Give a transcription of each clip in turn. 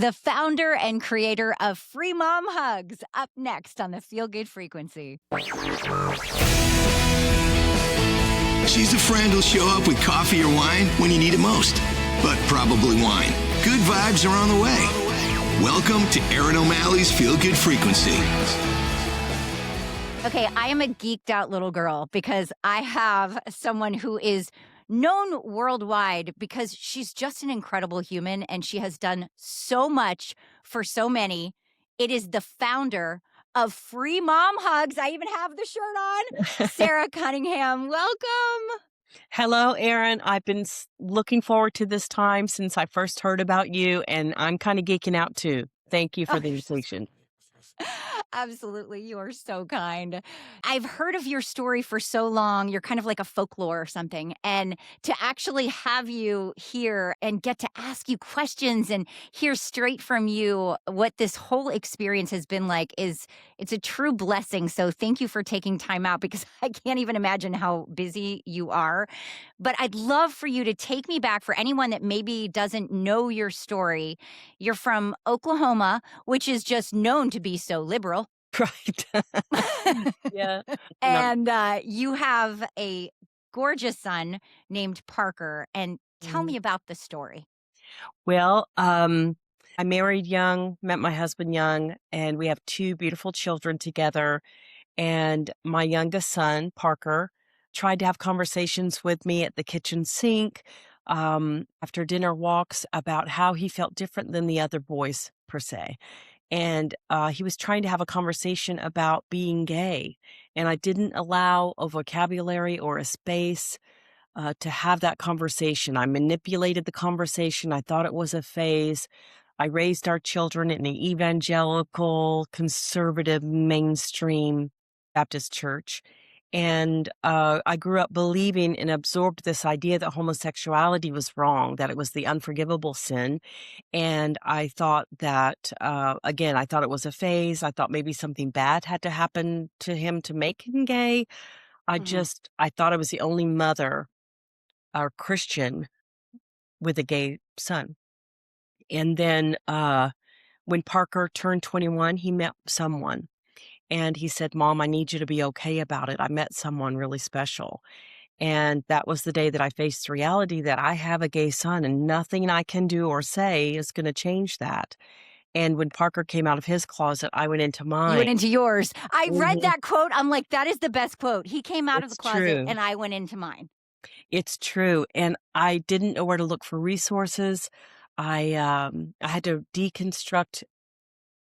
the founder and creator of Free Mom Hugs, up next on the Feel Good Frequency. She's a friend who'll show up with coffee or wine when you need it most, but probably wine. Good vibes are on the way. Welcome to Erin O'Malley's Feel Good Frequency. Okay, I am a geeked out little girl because I have someone who is known worldwide because she's just an incredible human and she has done so much for so many. It is the founder of Free Mom Hugs. I even have the shirt on. Sara Cunningham, welcome. Hello, Erin. I've been looking forward to this time since I first heard about you, and I'm kind of geeking out too. Thank you for the invitation. Absolutely. You are so kind. I've heard of your story for so long. You're kind of like a folklore or something. And to actually have you here and get to ask you questions and hear straight from you what this whole experience has been like it's a true blessing. So thank you for taking time out because I can't even imagine how busy you are. But I'd love for you to take me back for anyone that maybe doesn't know your story. You're from Oklahoma, which is just known to be so liberal. Right. Yeah. No. And you have a gorgeous son named Parker. And tell Mhm. me about the story. Well, I married young, met my husband young, and we have two beautiful children together. And my youngest son, Parker, tried to have conversations with me at the kitchen sink after dinner walks about how he felt different than the other boys, per se. And he was trying to have a conversation about being gay. And I didn't allow a vocabulary or a space to have that conversation. I manipulated the conversation. I thought it was a phase. I raised our children in an evangelical, conservative, mainstream Baptist church. And I grew up believing and absorbed this idea that homosexuality was wrong, that it was the unforgivable sin. And I thought that, again, I thought it was a phase. I thought maybe something bad had to happen to him to make him gay. Mhm. I thought I was the only mother or Christian with a gay son. And then when Parker turned 21, he met someone and he said, Mom, I need you to be okay about it. I met someone really special. And that was the day that I faced the reality that I have a gay son and nothing I can do or say is going to change that. And when Parker came out of his closet, I went into You went mine. into yours. I read Mhm. that quote. I'm like, that is the best quote. He came out of the It's closet true. and I went into mine. It's true. And I didn't know where to look for resources. I had to deconstruct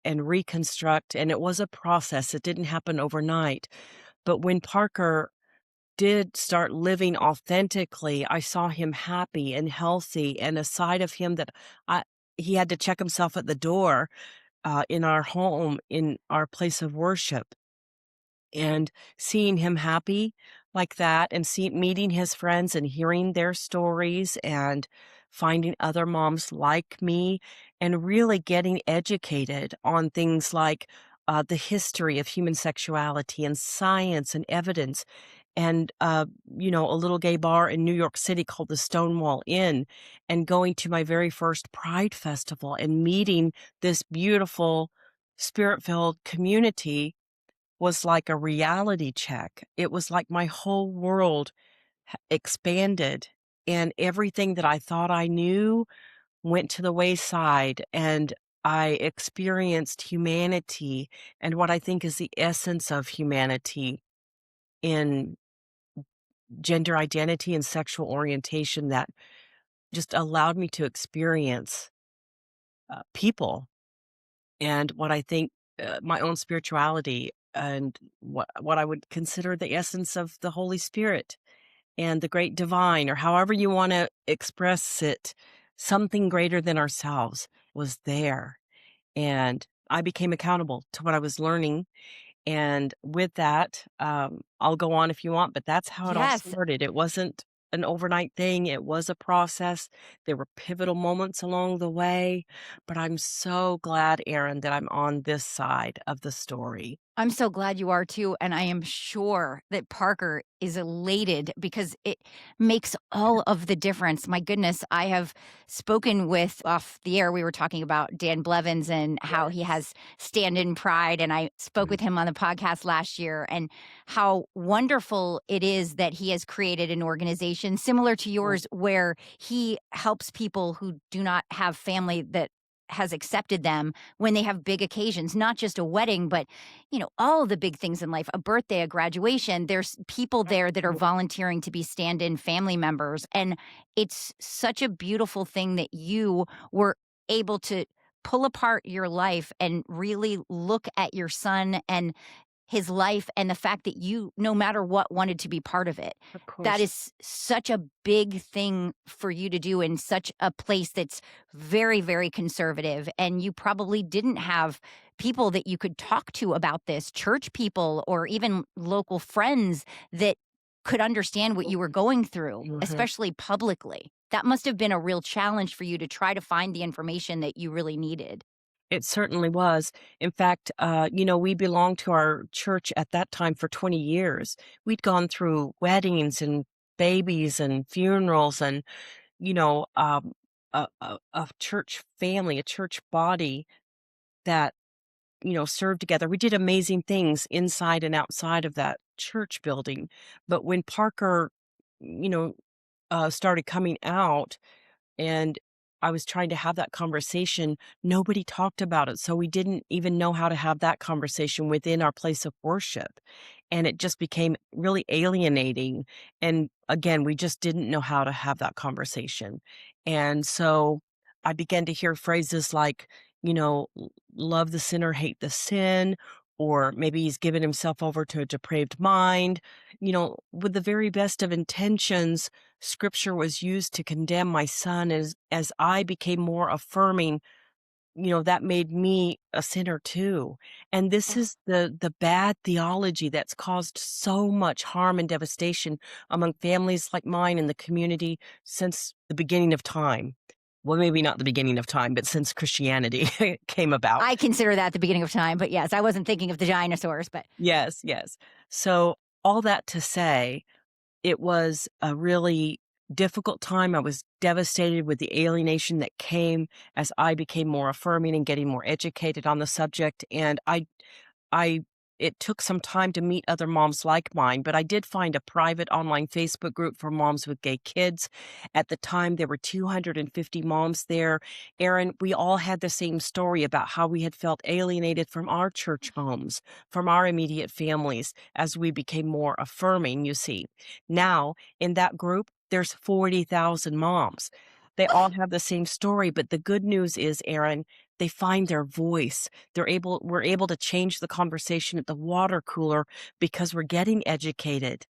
and reconstruct, and it was a process. It didn't happen overnight. But when Parker did start living authentically, I saw him happy and healthy and a side of him that I he had to check himself at the door in our home, in our place of worship. And seeing him happy like that and meeting his friends and hearing their stories and finding other moms like me and really getting educated on things like the history of human sexuality and science and evidence and a little gay bar in New York City called the Stonewall Inn and going to my very first Pride Festival and meeting this beautiful spirit-filled community was like a reality check. It was like my whole world expanded and everything that I thought I knew went to the wayside and I experienced humanity and what I think is the essence of humanity in gender identity and sexual orientation that just allowed me to experience people and what I think my own spirituality and what I would consider the essence of the Holy Spirit and the great divine, or however you want to express it, something greater than ourselves was there. And I became accountable to what I was learning. And with that, I'll go on if you want, but that's how it all Yes. started. It wasn't an overnight thing, it was a process. There were pivotal moments along the way, but I'm so glad, Erin, that I'm on this side of the story. I'm so glad you are too, and I am sure that Parker is elated because it makes all of the difference. My goodness, I have spoken with off the air, we were talking about Dan Blevins and how he Yes. has Stand in Pride, and I spoke Mhm. with him on the podcast last year, and how wonderful it is that he has created an organization similar to Mm. yours where he helps people who do not have family that has accepted them when they have big occasions, not just a wedding, but all the big things in life, a birthday, a graduation, there's people there that are volunteering to be stand in family members. And it's such a beautiful thing that you were able to pull apart your life and really look at your son and his life and the fact that you, no matter what, wanted to be part of it. Of That course. is such a big thing for you to do in such a place that's very, very conservative. And you probably didn't have people that you could talk to about this, church people or even local friends that could understand what you were going through, Mhm. especially publicly. That must have been a real challenge for you to try to find the information that you really needed. It certainly was. In fact, we belonged to our church at that time for 20 years. We'd gone through weddings and babies and funerals and, you know, um, a church family, a church body that, served together. We did amazing things inside and outside of that church building. But when Parker, you know, started coming out, and I was trying to have that conversation. Nobody talked about it, so we didn't even know how to have that conversation within our place of worship, and it just became really alienating, and again, we just didn't know how to have that conversation, and so I began to hear phrases like, "Love the sinner, hate the sin," or maybe he's given himself over to a depraved mind. With the very best of intentions, scripture was used to condemn my son. As I became more affirming, that made me a sinner too. And this Ugh. is the bad theology that's caused so much harm and devastation among families like mine in the community since the beginning of time. Well, maybe not the beginning of time, but since Christianity came about. I consider that the beginning of time, but yes, I wasn't thinking of the dinosaurs, but Yes, yes. So all that to say, it was a really difficult time. I was devastated with the alienation that came as I became more affirming and getting more educated on the subject, and I it took some time to meet other moms like mine, but I did find a private online Facebook group for moms with gay kids. At the time, there were 250 moms there. Erin, we all had the same story about how we had felt alienated from our church homes, from our immediate families as we became more affirming, you see. Now, in that group, there's 40,000 moms. They all have the same story, but the good news is, Erin, they find their voice. We're able to change the conversation at the water cooler because we're getting educated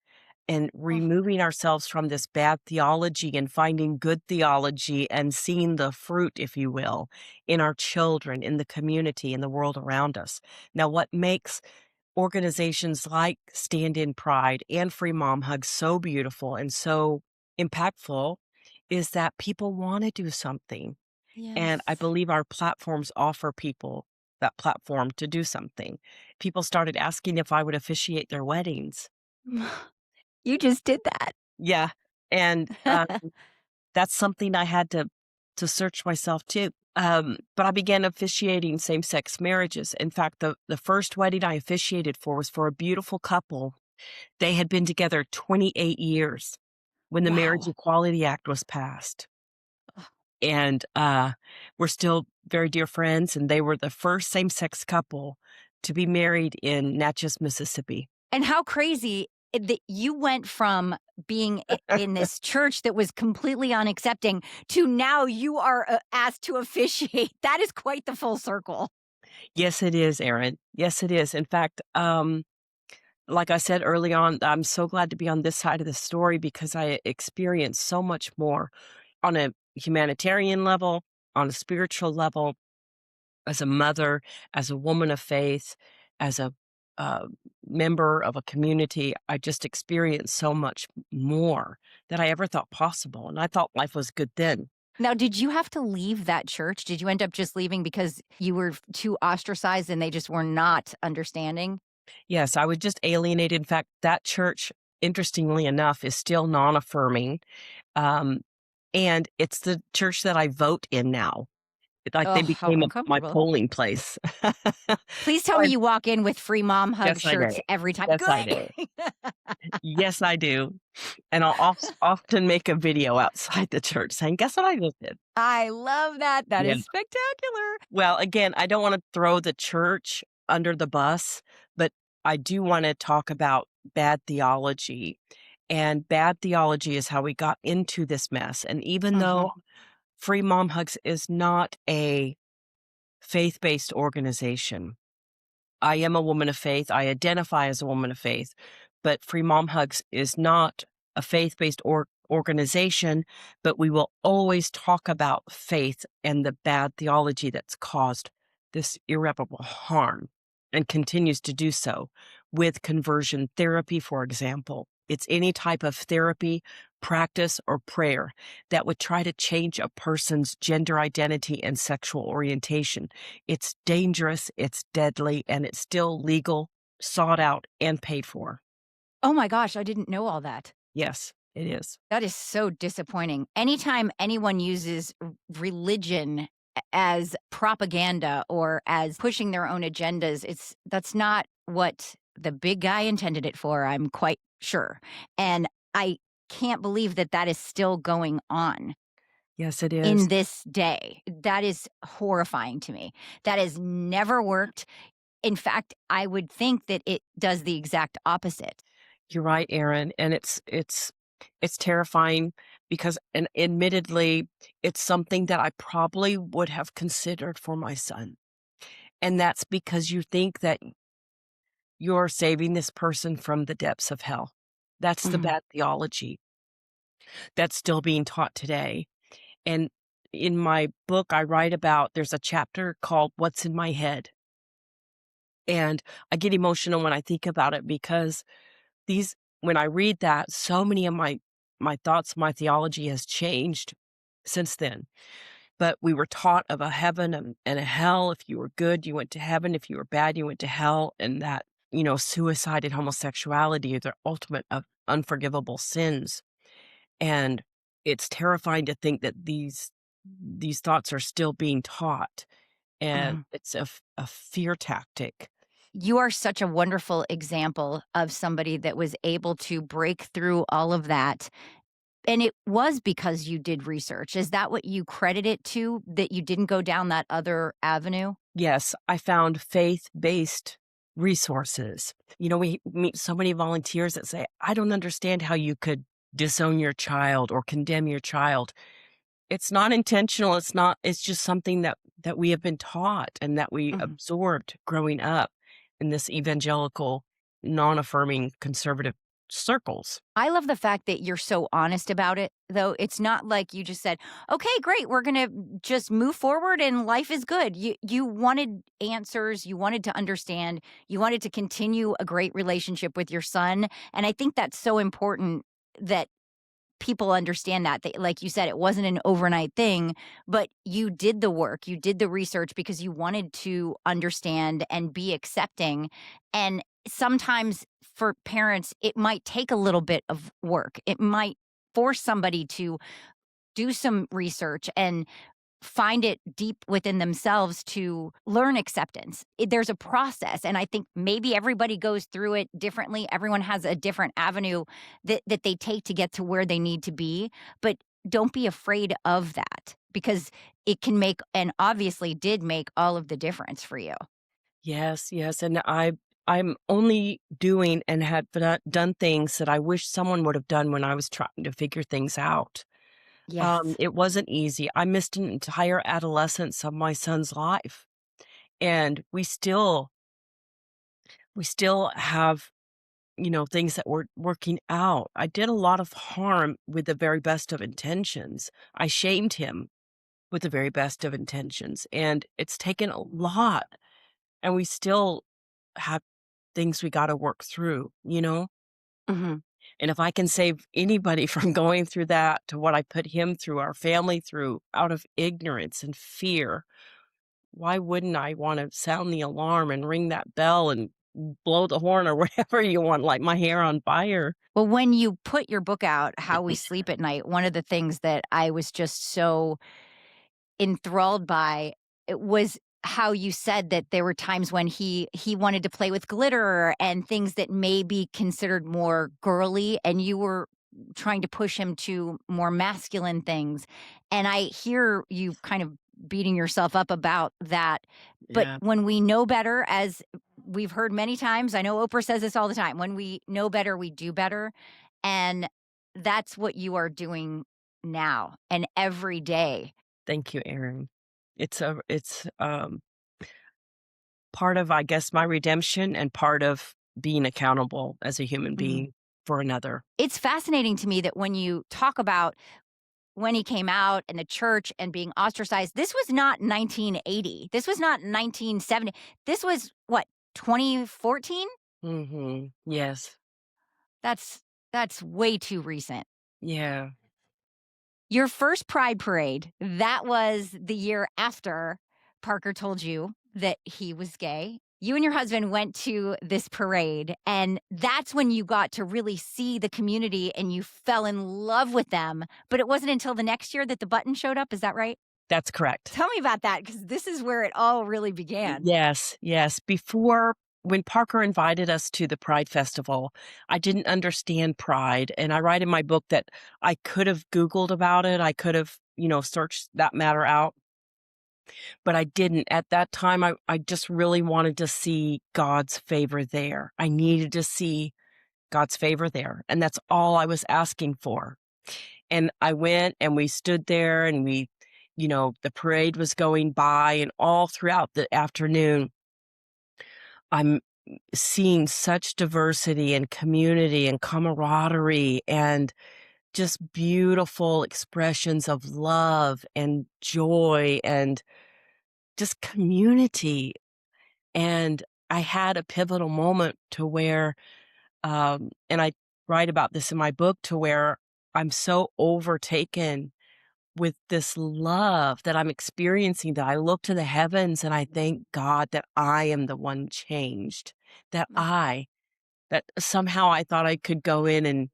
and oh, removing ourselves from this bad theology and finding good theology and seeing the fruit, if you will, in our children, in the community, in the world around us. Now, what makes organizations like Stand in Pride and Free Mom Hug so beautiful and so impactful is that people want to do something. And I yes. believe our platforms offer people that platform to do something. People started asking if I would officiate their weddings. You just did that. Yeah, and, that's something I had to search myself too. But I began officiating same-sex marriages. In fact, the first wedding I officiated for was for a beautiful couple. They had been together 28 years when the Marriage Wow. Equality Act was passed. And, we're still very dear friends, and they were the first same-sex couple to be married in Natchez, Mississippi. And how crazy that you went from being in this church that was completely unaccepting to now you are asked to officiate. That is quite the full circle. Yes, it is, Erin. Yes, it is. In fact, like I said early on, I'm so glad to be on this side of the story because I experienced so much more on a humanitarian level, on a spiritual level, as a mother, as a woman of faith, as a uh, member of a community. I just experienced so much more than I ever thought possible. And I thought life was good then. Now, did you have to leave that church? Did you end up just leaving because you were too ostracized and they just were not understanding? Yes, I was just alienated. In fact, that church, interestingly enough, is still non-affirming, um, and it's the church that I vote in now. Like, they Oh, how became my uncomfortable. polling place. Please tell So me I you walk in with free mom hug yes, I do. shirts every time. Yes, I Good. do. Yes, I do, and I'll often make a video outside the church saying, "Guess what I just did?" I love that. That Yeah. is spectacular. Well, again, I don't wanna throw the church under the bus, but I do wanna talk about bad theology, and bad theology is how we got into this mess, and even Mhm. though Free Mom Hugs is not a faith-based organization, I am a woman of faith, I identify as a woman of faith, but Free Mom Hugs is not a faith-based organization, but we will always talk about faith and the bad theology that's caused this irreparable harm and continues to do so with conversion therapy, for example. It's any type of therapy, practice, or prayer that would try to change a person's gender identity and sexual orientation. It's dangerous, it's deadly, and it's still legal, sought out, and paid for. Oh my gosh, I didn't know all that. Yes, it is. That is so disappointing. Anytime anyone uses religion as propaganda or as pushing their own agendas, that's not what the big guy intended it for, I'm quite sure. And I can't believe that that is still going on Yes, it is. in this day. That is horrifying to me. That has never worked. In fact, I would think that it does the exact opposite. You're right, Erin, and it's terrifying because and admittedly, it's something that I probably would have considered for my son. And that's because you think that you're saving this person from the depths of hell. That's the Mhm. bad theology that's still being taught today. And in my book, I write about there's a chapter called What's in My Head. And I get emotional when I think about it because these when I read that, so many of my thoughts, my theology has changed since then. But we were taught of a heaven and a hell. If you were good, you went to heaven. If you were bad, you went to hell. And that, suicide and homosexuality are the ultimate of unforgivable sins. And it's terrifying to think that these thoughts are still being taught. And Mhm. it's a fear tactic. You are such a wonderful example of somebody that was able to break through all of that, and it was because you did research. Is that what you credit it to, that you didn't go down that other avenue? Yes, I found faith-based resources. We meet so many volunteers that say, "I don't understand how you could disown your child or condemn your child." It's not intentional, it's just something that we have been taught and that we Mhm. absorbed growing up in this evangelical, non-affirming conservative circles. I love the fact that you're so honest about it, though. It's not like you just said, "Okay, great, we're gonna just move forward and life is good." You wanted answers, you wanted to understand, you wanted to continue a great relationship with your son, and I think that's so important that people understand that, like you said, it wasn't an overnight thing, but you did the work, you did the research because you wanted to understand and be accepting, and sometimes for parents, it might take a little bit of work. It might force somebody to do some research and find it deep within themselves to learn acceptance. There's a process, and I think maybe everybody goes through it differently. Everyone has a different avenue that they take to get to where they need to be, but don't be afraid of that because it can make and obviously did make all of the difference for you. Yes, yes, and I'm only doing and had done things that I wish someone would have done when I was trying to figure things out. Yes. It wasn't easy. I missed an entire adolescence of my son's life, and we still have, things that we're working out. I did a lot of harm with the very best of intentions. I shamed him with the very best of intentions, and it's taken a lot, and we still have things we gotta work through? Mhm. And if I can save anybody from going through that to what I put him through, our family through, out of ignorance and fear, why wouldn't I wanna sound the alarm and ring that bell and blow the horn or whatever you want, light my hair on fire. Well, when you put your book out, How We Sleep at Night, one of the things that I was just so enthralled by it was how you said that there were times when he wanted to play with glitter and things that may be considered more girly, and you were trying to push him to more masculine things, and I hear you kind of beating yourself up about that, but Yeah. when we know better, as we've heard many times, I know Oprah says this all the time, when we know better, we do better, and that's what you are doing now and every day. Thank you, Erin. It's, part of, I guess, my redemption and part of being accountable as a human Mhm. being for another. It's fascinating to me that when you talk about when he came out and the church and being ostracized, this was not 1980. This was not 1970. This was what, 2014? Mhm. Yes. That's that's way too recent. Yeah. Your first Pride parade, that was the year after Parker told you that he was gay. You and your husband went to this parade, and that's when you got to really see the community and you fell in love with them, but it wasn't until the next year that the button showed up, is that right? That's correct. Tell me about that because this is where it all really began. Yes, yes. Before when Parker invited us to the Pride Festival, I didn't understand Pride, and I write in my book that I could have Googled about it, I could have, searched that matter out, but I didn't. At that time, I just really wanted to see God's favor there. I needed to see God's favor there, and that's all I was asking for. And I went and we stood there and the parade was going by, and all throughout the afternoon, I'm seeing such diversity and community and camaraderie and just beautiful expressions of love and joy and just community. And I had a pivotal moment to where, and I write about this in my book, to where I'm so overtaken with this love that I'm experiencing that I look to the heavens and I thank God that I am the one changed, that Ugh. that somehow I thought I could go in and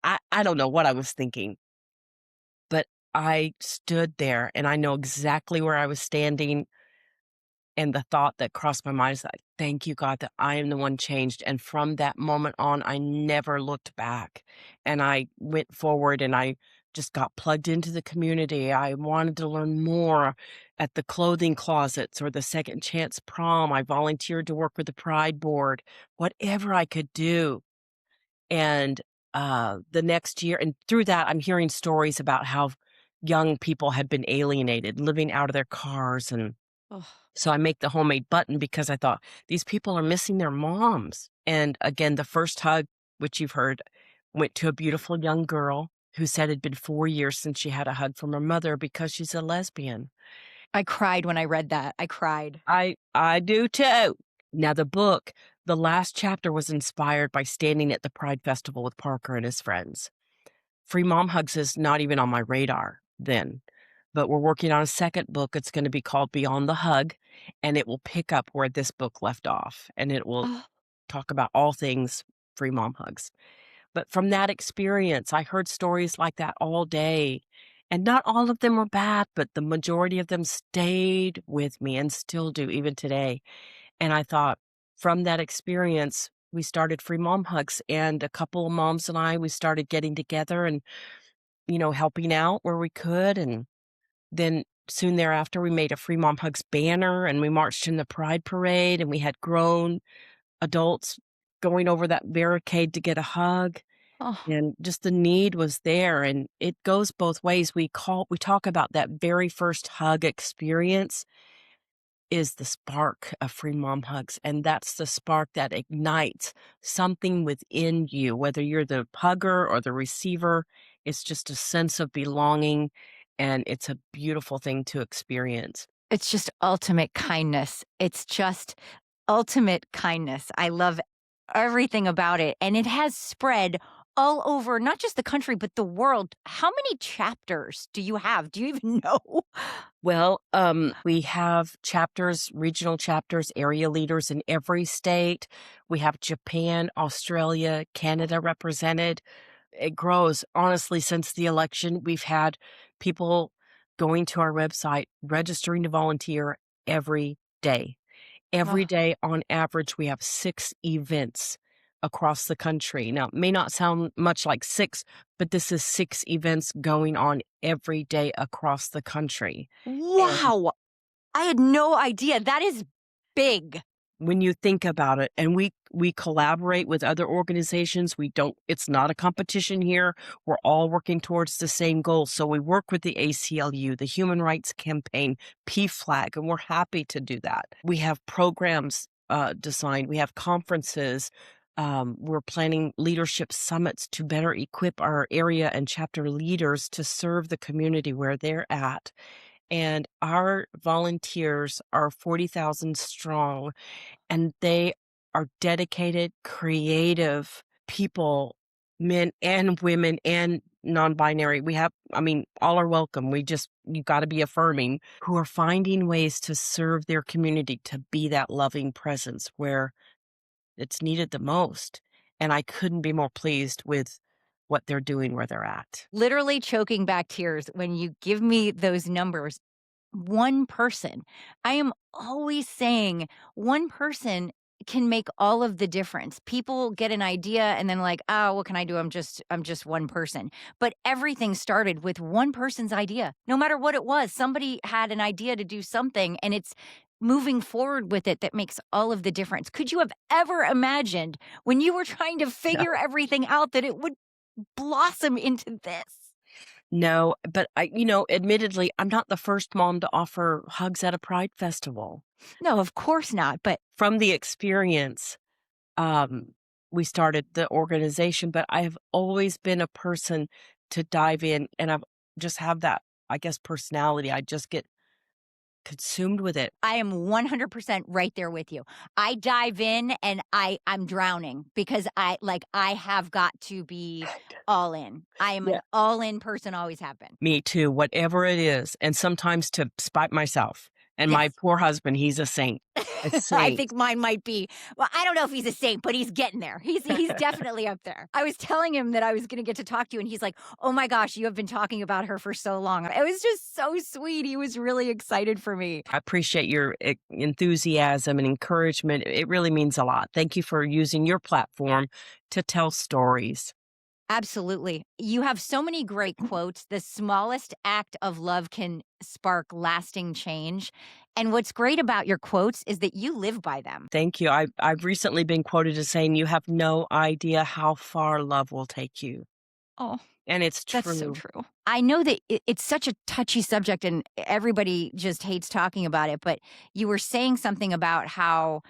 I don't know what I was thinking, but I stood there and I know exactly where I was standing. And the thought that crossed my mind is like, thank you, God, that I am the one changed. And from that moment on, I never looked back. And I went forward and I just got plugged into the community. I wanted to learn more at the clothing closets or the Second Chance Prom. I volunteered to work with the Pride Board, whatever I could do. And the next year, and through that, I'm hearing stories about how young people had been alienated, living out of their cars, and Ugh. so I make the homemade button because I thought, "These people are missing their moms." And again, the first hug, which you've heard, went to a beautiful young girl who said it'd been 4 years since she had a hug from her mother because she's a lesbian. I cried when I read that. I cried. I do too. Now the last chapter was inspired by standing at the Pride Festival with Parker and his friends. Free Mom Hugs is not even on my radar then, but we're working on a second book. It's gonna be called Beyond the Hug, and it will pick up where this book left off, and it will Oh, talk about all things Free Mom Hugs. But from that experience, I heard stories like that all day, and not all of them were bad, but the majority of them stayed with me and still do even today. And I thought, from that experience, we started Free Mom Hugs, and a couple of moms and I, we started getting together and helping out where we could. And then soon thereafter, we made a Free Mom Hugs banner and we marched in the Pride Parade and we had grown adults going over that barricade to get a hug. oh. And just the need was there. And it goes both ways. We talk about that very first hug experience is the spark of Free Mom Hugs. And that's the spark that ignites something within you, whether you're the hugger or the receiver. It's just a sense of belonging, and it's a beautiful thing to experience. It's just ultimate kindness. It's just ultimate kindness. I love everything about it, and it has spread all over not just the country, but the world. How many chapters do you have? Do you even know? Well, we have chapters, regional chapters, area leaders in every state. We have Japan, Australia, Canada represented. It grows. Honestly, since the election, we've had people going to our website, registering to volunteer every day. Every Oh, day, on average, we have 6 events across the country. Now, it may not sound much like 6, but this is 6 events going on every day across the country. And wow. I had no idea. That is big. when you think about it, and we collaborate with other organizations, we don't it's not a competition here. We're all working towards the same goal. So we work with the ACLU, the Human Rights Campaign, PFLAG, and we're happy to do that. We have programs designed, we have conferences. We're planning leadership summits to better equip our area and chapter leaders to serve the community where they're at. And our volunteers are 40,000 strong, and they are dedicated, creative people, men and women and non-binary. We have, I mean, all are welcome. You got to be affirming, who are finding ways to serve their community, to be that loving presence where it's needed the most. And I couldn't be more pleased with what they're doing where they're at. Literally choking back tears when you give me those numbers. One person. I am always saying one person can make all of the difference. People get an idea and then like, "Oh, what can I do? I'm just one person." But everything started with one person's idea. No matter what it was, somebody had an idea to do something and it's moving forward with it that makes all of the difference. Could you have ever imagined when you were trying to figure everything out that it would blossom into this? No, but admittedly, I'm not the first mom to offer hugs at a pride festival. No, of course not, but From the experience, um, we started the organization, but I have always been a person to dive in, and I've just have that, I guess, personality. I just get consumed with it. I am 100% right there with you. I dive in and I'm drowning because I have got to be all in. I am Yeah. an all in person, always have been. Me too, whatever it is, and sometimes to spite myself. And my Yes. poor husband, he's a saint, a I saint. think mine might be. Well, I don't know if he's a saint, but he's getting there. He's definitely up there. I was telling him that I was going to get to talk to you and he's like, "Oh my gosh, you have been talking about her for so long." It was just so sweet. He was really excited for me. I appreciate your enthusiasm and encouragement. It really means a lot. Thank you for using your platform to tell stories. Absolutely. You have so many great quotes. The smallest act of love can spark lasting change. And what's great about your quotes is that you live by them. Thank you. I've recently been quoted as saying, "You have no idea how far love will take you." Oh, And it's that's so true. true. I know that it's such a touchy subject and everybody just hates talking about it, but you were saying something about how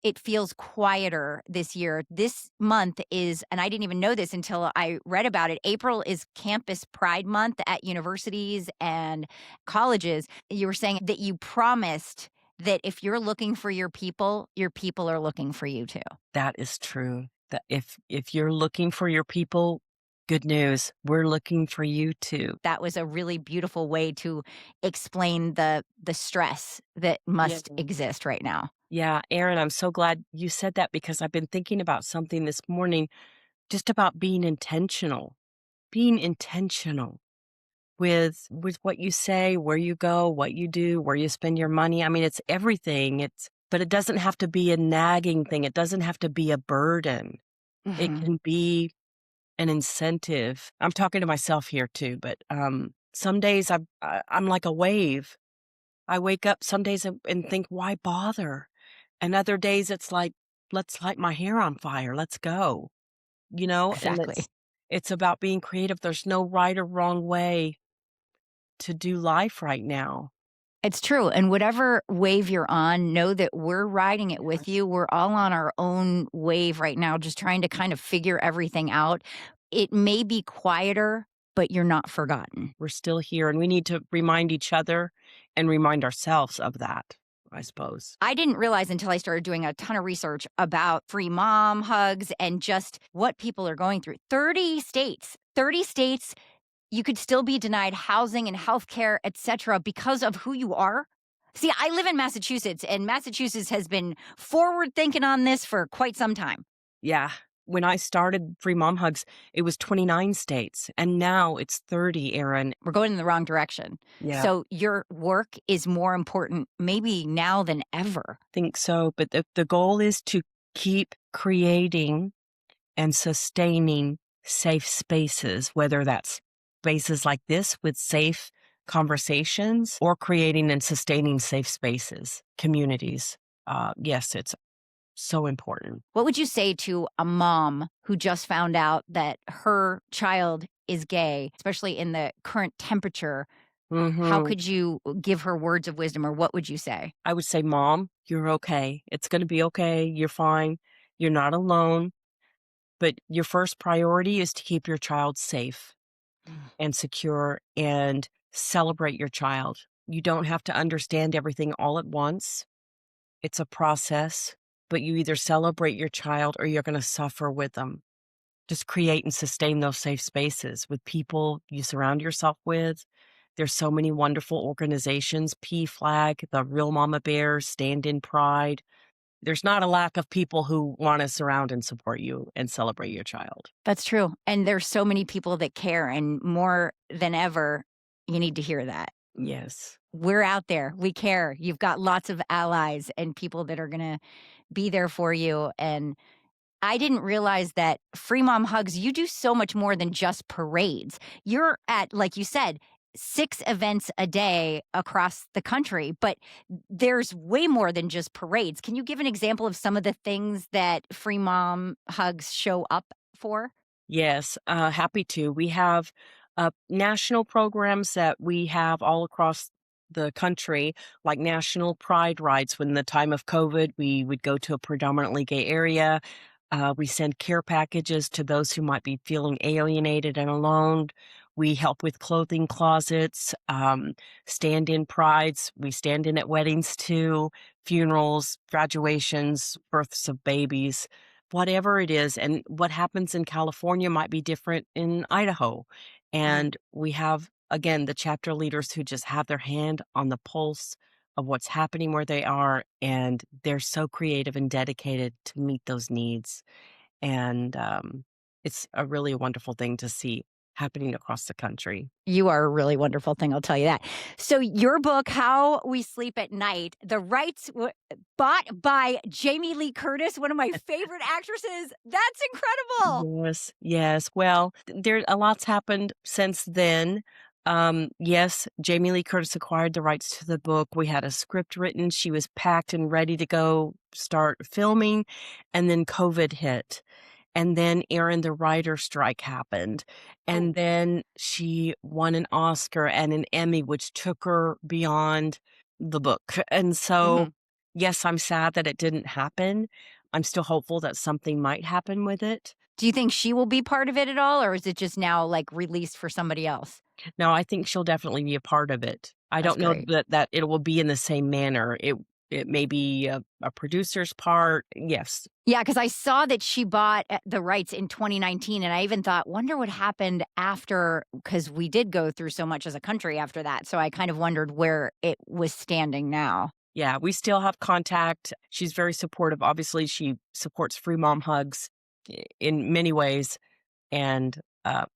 it feels quieter this year. This month is, and I didn't even know this until I read about it. April is Campus Pride Month at universities and colleges. You were saying that you promised that if you're looking for your people are looking for you too. That is true. That if you're looking for your people, good news. We're looking for you too. That was a really beautiful way to explain the stress that Yeah. must exist right now. Yeah, Erin, I'm so glad you said that because I've been thinking about something this morning just about being intentional with what you say, where you go, what you do, where you spend your money. I mean, it's everything. But it doesn't have to be a nagging thing. It doesn't have to be a burden. It Mhm. can be an incentive. I'm talking to myself here too, but some days I'm like a wave. I wake up some days and think, why bother? And other days it's like, let's light my hair on fire. Let's go. And Exactly. it's about being creative. There's no right or wrong way to do life right now. It's true, and whatever wave you're on, know that we're riding it with you. We're all on our own wave right now, just trying to kind of figure everything out. It may be quieter, but you're not forgotten. We're still here and we need to remind each other and remind ourselves of that. I suppose. I didn't realize until I started doing a ton of research about free mom hugs and just what people are going through. 30 states, you could still be denied housing and healthcare, et cetera, because of who you are. See, I live in Massachusetts, and Massachusetts has been forward thinking on this for quite some time. Yeah. When I started Free Mom Hugs, it was 29 states, and now it's 30, Erin. We're going in the wrong direction. Yeah, So your work is more important maybe now than ever. think so. But the goal is to keep creating and sustaining safe spaces, whether that's spaces like this with safe conversations or creating and sustaining safe spaces, communities. Yes, it's so important. What would you say to a mom who just found out that her child is gay, especially in the current temperature? How Hmm. could you give her words of wisdom, or what would you say? I would say, Mom, you're okay. It's going to be okay. You're fine. You're not alone. But your first priority is to keep your child safe Mm. and secure and celebrate your child. You don't have to understand everything all at once. It's a process, but you either celebrate your child or you're going to suffer with them. Just create and sustain those safe spaces with people you surround yourself with. There's so many wonderful organizations, PFLAG, the Real Mama Bears, Stand in Pride. There's not a lack of people who want to surround and support you and celebrate your child. That's true. And there's so many people that care, and more than ever, you need to hear that. Yes. We're out there. We care. You've got lots of allies and people that are going to be there for you. And I didn't realize that Free Mom Hugs, you do so much more than just parades. You're at, like you said, 6 events a day across the country, but there's way more than just parades. Can you give an example of some of the things that Free Mom Hugs show up for? Yes, happy to. We have national programs that we have all across the country, like national pride rides. When the time of COVID, we would go to a predominantly gay area. We send care packages to those who might be feeling alienated and alone. We help with clothing closets, stand in prides. We stand in at weddings too, funerals, graduations, births of babies, whatever it is. And what happens in California might be different in Idaho. Right. And we have, again, the chapter leaders who just have their hand on the pulse of what's happening where they are. And they're so creative and dedicated to meet those needs. And it's a really wonderful thing to see happening across the country. You are a really wonderful thing, I'll tell you that. So your book, How We Sleep at Night, the rights bought by Jamie Lee Curtis, one of my favorite actresses. That's incredible. Yes, yes. Well, there a lot's happened since then. Yes, Jamie Lee Curtis acquired the rights to the book. We had a script written. She was packed and ready to go start filming, and then COVID hit. And then Erin, the writer strike happened. And Oh. then she won an Oscar and an Emmy, which took her beyond the book. And so, Mhm. yes, I'm sad that it didn't happen. I'm still hopeful that something might happen with it. Do you think she will be part of it at all, or is it just now, like, released for somebody else? No, I think she'll definitely be a part of it. I That's don't know great. that it will be in the same manner. It may be a producer's part. Yes. Yeah, because I saw that she bought, the rights in 2019, and I even thought, "Wonder what happened after," because we did go through so much as a country after that, so I kind of wondered where it was standing now. Yeah, we still have contact. She's very supportive. Obviously, she supports Free Mom Hugs in many ways. And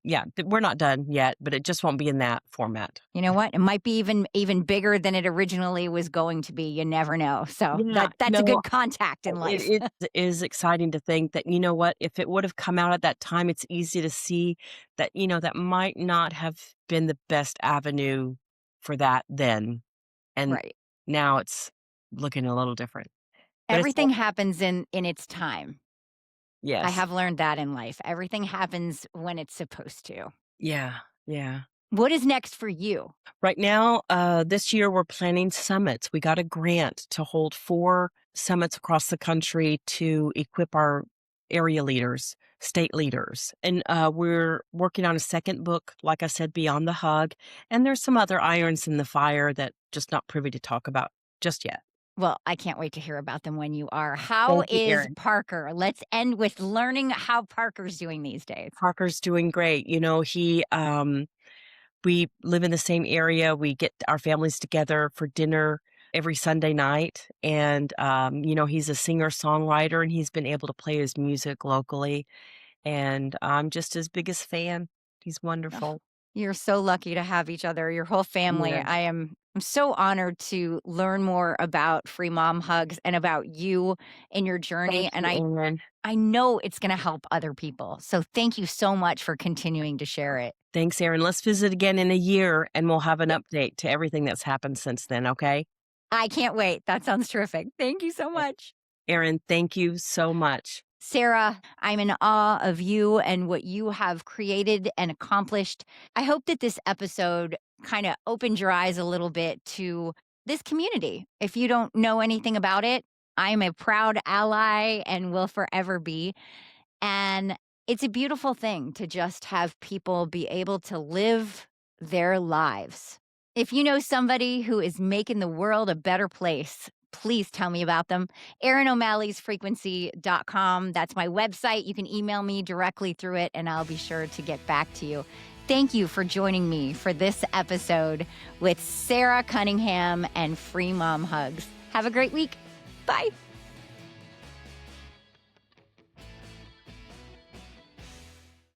yeah, we're not done yet, but it just won't be in that format. You know what? It might be even bigger than it originally was going to be, you never know, so Yeah, that's a no, good contact in life. it is exciting to think that, you know what, if it would have come out at that time, it's easy to see that, that might not have been the best avenue for that then. And Right. now it's looking a little different. But it's Everything happens in its time. I yes. have learned that in life. Everything happens when it's supposed to. Yeah. Yeah. What is next for you? Right now, this year we're planning summits. We got a grant to hold 4 summits across the country to equip our area leaders, state leaders. And we're working on a second book, like I said, Beyond the Hug. And there's some other irons in the fire that just not privy to talk about just yet. Well, I can't wait to hear about them when you are. How Thank you, is Erin. Parker? Let's end with learning how Parker's doing these days. Parker's doing great. We live in the same area. We get our families together for dinner every Sunday night. And, he's a singer-songwriter, and he's been able to play his music locally. And I'm just his biggest fan. He's Ugh, wonderful. you're so lucky to have each other, your whole family. Yeah. I'm so honored to learn more about Free Mom Hugs and about you and your Thank journey. And you, Erin. I know it's going to help other people. So thank you so much for continuing to share it. Thanks, Erin. Let's visit again in a year, and we'll have an update to everything that's happened since then, okay? I can't wait. That sounds terrific. Thank you so much. Erin, thank you so much. Sarah, I'm in awe of you and what you have created and accomplished. I hope that this episode kind of opened your eyes a little bit to this community. If you don't know anything about it, I'm a proud ally and will forever be. And it's a beautiful thing to just have people be able to live their lives. If you know somebody who is making the world a better place, please tell me about them. ErinO'Malley'sFrequency.com. That's my website. You can email me directly through it, and I'll be sure to get back to you. Thank you for joining me for this episode with Sara Cunningham and Free Mom Hugs. Have a great week. Bye.